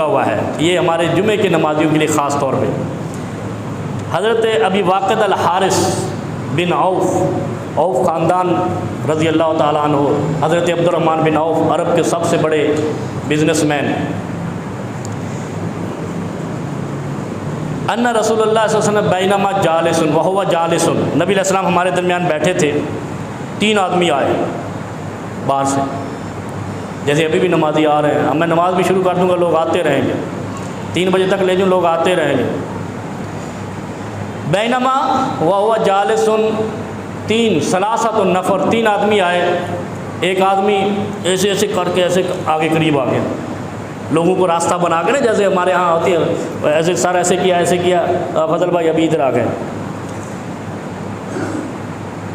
لگا ہوا ہے، یہ ہمارے جمعے کے نمازیوں کے لیے خاص طور پہ۔ حضرت ابی واقد الحارث بن عوف خاندان رضی اللہ تعالیٰ عنہ، حضرت عبد الرحمن بن عوف عرب کے سب سے بڑے بزنس مین، ان رسول اللہ صلی اللہ علیہ وسلم بینما جالس وہو جالس، نبی علیہ السلام ہمارے درمیان بیٹھے تھے، 3 آدمی آئے باہر سے، جیسے ابھی بھی نمازی آ رہے ہیں، اب میں نماز بھی شروع کر دوں گا، لوگ آتے رہیں گے، 3 بجے تک لے جاؤں، لوگ آتے رہیں گے۔ بینما وہو جالس، 3 آدمی آئے، ایک آدمی ایسے ایسے کر کے ایسے آگے قریب آ گیا، لوگوں کو راستہ بنا کے نا، جیسے ہمارے ہاں ہوتی ہے ایسے، سر ایسے کیا، فضل بھائی ابھی ادھر آ گئے۔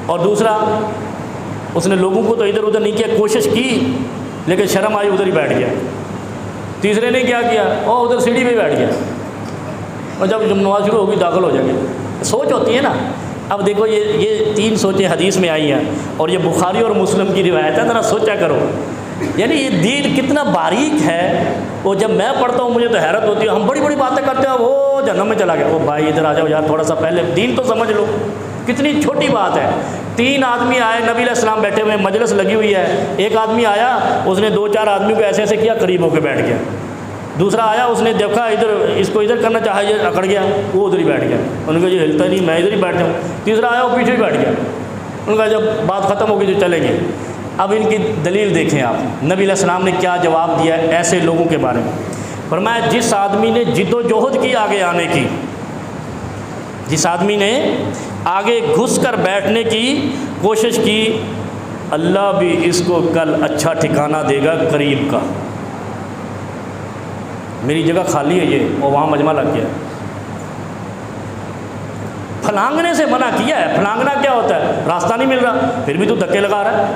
اور دوسرا، اس نے لوگوں کو تو ادھر ادھر نہیں کیا، کوشش کی لیکن شرم آئی، ادھر ہی بیٹھ گیا۔ تیسرے نے کیا کیا، وہ ادھر سیڑھی پہ بیٹھ گیا، اور جب نماز شروع ہوگی داخل ہو جائے گا۔ سوچ ہوتی ہے نا۔ اب دیکھو یہ 3 سوچیں حدیث میں آئی ہیں، اور یہ بخاری اور مسلم کی روایت ہے، ذرا سوچا کرو، یعنی یہ دین کتنا باریک ہے۔ وہ جب میں پڑھتا ہوں مجھے تو حیرت ہوتی ہے، ہم بڑی بڑی باتیں کرتے ہیں، وہ جہنم میں چلا گیا، وہ بھائی ادھر آ جاؤ یار، تھوڑا سا پہلے دین تو سمجھ لو، کتنی چھوٹی بات ہے۔ 3 آدمی آئے، نبی علیہ السلام بیٹھے ہوئے، مجلس لگی ہوئی ہے، ایک آدمی آیا، اس نے 2-4 آدمیوں کو ایسے ایسے کیا، قریب ہو کے بیٹھ گیا۔ دوسرا آیا، اس نے دیکھا ادھر، اس کو ادھر کرنا چاہا، یہ اکڑ گیا، وہ ادھر ہی بیٹھ گیا، ان کو یہ ہلتا نہیں، میں ادھر ہی بیٹھ جاؤں۔ تیسرا آیا، وہ پیچھے ہی بیٹھ گیا، ان کا جب بات ختم ہوگی تو چلیں گے۔ اب ان کی دلیل دیکھیں آپ، نبی علیہ السلام نے کیا جواب دیا ہے ایسے لوگوں کے بارے میں۔ فرمایا جس آدمی نے جد و جہد کی آگے آنے کی، جس آدمی نے آگے گھس کر بیٹھنے کی کوشش کی، اللہ بھی اس کو کل اچھا ٹھکانہ دے گا قریب کا۔ میری جگہ خالی ہے یہ، اور وہاں مجمع لگ گیا، پھلانگنے سے منع کیا ہے۔ پھلانگنا کیا ہوتا ہے؟ راستہ نہیں مل رہا، پھر بھی تو دھکے لگا رہا ہے،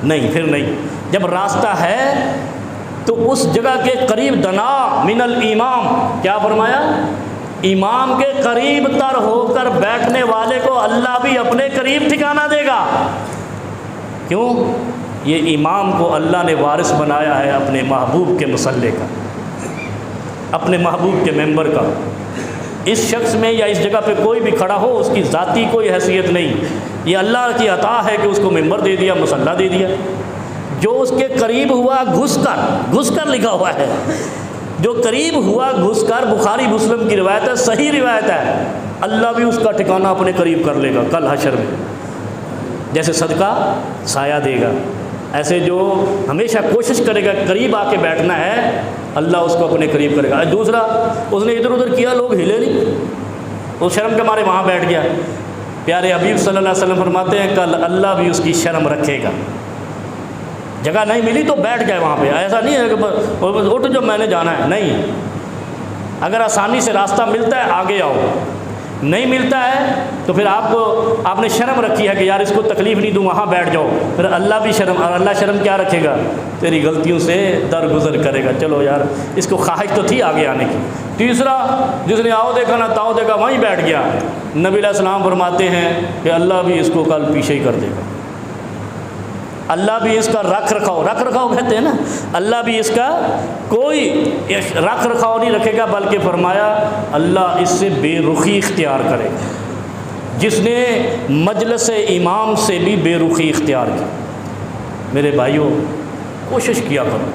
نہیں پھر نہیں۔ جب راستہ ہے تو اس جگہ کے قریب، دنا من الامام، کیا فرمایا؟ امام کے قریب تر ہو کر بیٹھنے والے کو اللہ بھی اپنے قریب ٹھکانہ دے گا۔ کیوں؟ یہ امام کو اللہ نے وارث بنایا ہے اپنے محبوب کے مصلی کا، اپنے محبوب کے ممبر کا۔ اس شخص میں یا اس جگہ پہ کوئی بھی کھڑا ہو، اس کی ذاتی کوئی حیثیت نہیں، یہ اللہ کی عطا ہے کہ اس کو ممبر دے دیا، مصلی دے دیا۔ جو اس کے قریب ہوا گھس کر لکھا ہوا ہے، جو قریب ہوا گھس کر، بخاری مسلم کی روایت ہے، صحیح روایت ہے، اللہ بھی اس کا ٹھکانہ اپنے قریب کر لے گا کل حشر میں۔ جیسے صدقہ سایہ دے گا، ایسے جو ہمیشہ کوشش کرے گا قریب آ کے بیٹھنا ہے، اللہ اس کو اپنے قریب کرے گا۔ دوسرا، اس نے ادھر ادھر کیا، لوگ ہلے نہیں، وہ شرم کے مارے وہاں بیٹھ گیا۔ پیارے حبیب صلی اللہ علیہ وسلم فرماتے ہیں کل اللہ بھی اس کی شرم رکھے گا۔ جگہ نہیں ملی تو بیٹھ جائے وہاں پہ، ایسا نہیں ہے کہ اٹھ جو میں نے جانا ہے، نہیں۔ اگر آسانی سے راستہ ملتا ہے آگے آؤ، نہیں ملتا ہے تو پھر آپ نے شرم رکھی ہے کہ یار اس کو تکلیف نہیں دوں، وہاں بیٹھ جاؤ، پھر اللہ بھی شرم، اور اللہ شرم کیا رکھے گا؟ تیری غلطیوں سے درگزر کرے گا، چلو یار اس کو خواہش تو تھی آگے آنے کی۔ تیسرا، جس نے آؤ دیکھا نہ تاؤ دیکھا، وہیں بیٹھ گیا، نبی علیہ السلام فرماتے ہیں کہ اللہ بھی اس کو کل پیچھے ہی کر دے گا۔ اللہ بھی اس کا رکھ رکھاؤ کہتے ہیں نا، اللہ بھی اس کا کوئی رکھ رکھاؤ نہیں رکھے گا، بلکہ فرمایا اللہ اس سے بے رخی اختیار کرے گا۔ جس نے مجلس امام سے بھی بے رخی اختیار کی۔ میرے بھائیوں، کوشش کیا کرو۔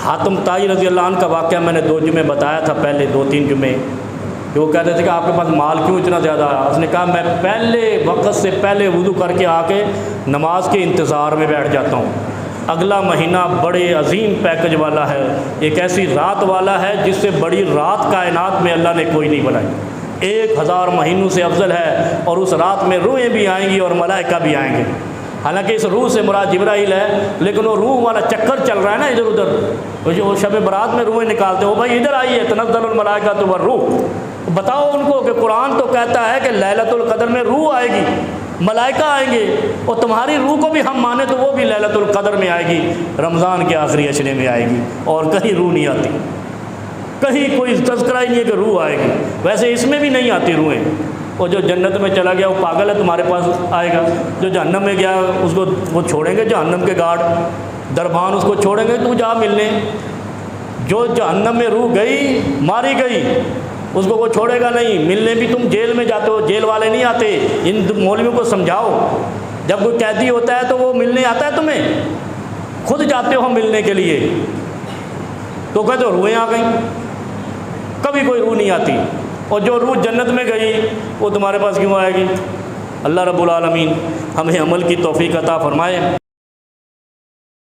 حاتم طائی رضی اللہ عنہ کا واقعہ میں نے 2 جمعے بتایا تھا، پہلے 2-3 جمعے، کہ وہ کہتے تھے کہ آپ کے پاس مال کیوں اتنا زیادہ ہے؟ اس نے کہا میں پہلے وقت سے پہلے وضو کر کے آ کے نماز کے انتظار میں بیٹھ جاتا ہوں۔ اگلا مہینہ بڑے عظیم پیکج والا ہے، ایک ایسی رات والا ہے جس سے بڑی رات کائنات میں اللہ نے کوئی نہیں بنائی، 1000 مہینوں سے افضل ہے، اور اس رات میں روحیں بھی آئیں گی اور ملائکہ بھی آئیں گے۔ حالانکہ اس روح سے مراد جبرائیل ہے، لیکن وہ روح والا چکر چل رہا ہے نا ادھر ادھر، جو شب برات میں روحیں نکالتے ہو، بھائی ادھر آئیے، تنزل الملائکۃ والروح۔ بتاؤ ان کو کہ قرآن تو کہتا ہے کہ لیلۃ القدر میں روح آئے گی، ملائکہ آئیں گے، اور تمہاری روح کو بھی ہم مانیں تو وہ بھی لیلۃ القدر میں آئے گی، رمضان کے آخری عشرے میں آئے گی، اور کہیں روح نہیں آتی، کہیں کوئی تذکرہ ہی نہیں ہے کہ روح آئے گی۔ ویسے اس میں بھی نہیں آتی روحیں، اور جو جنت میں چلا گیا وہ پاگل ہے، تمہارے پاس آئے گا۔ جو جہنم میں گیا اس کو وہ چھوڑیں گے، جہنم کے گارڈ دربان اس کو چھوڑیں گے، تو جا ملنے۔ جو جہنم میں روح گئی ماری گئی اس کو کوئی چھوڑے گا نہیں. ملنے بھی تم جیل میں جاتے ہو, جیل والے نہیں آتے. ان مولویوں کو سمجھاؤ, جب کوئی قیدی ہوتا ہے تو وہ ملنے آتا ہے تمہیں, خود جاتے ہو ملنے کے لیے, تو کہتے ہو روحیں آ گئیں. کبھی کوئی روح نہیں آتی, اور جو روح جنت میں گئی وہ تمہارے پاس کیوں آئے گی؟ اللہ رب العالمین ہمیں عمل کی توفیق عطا فرمائے.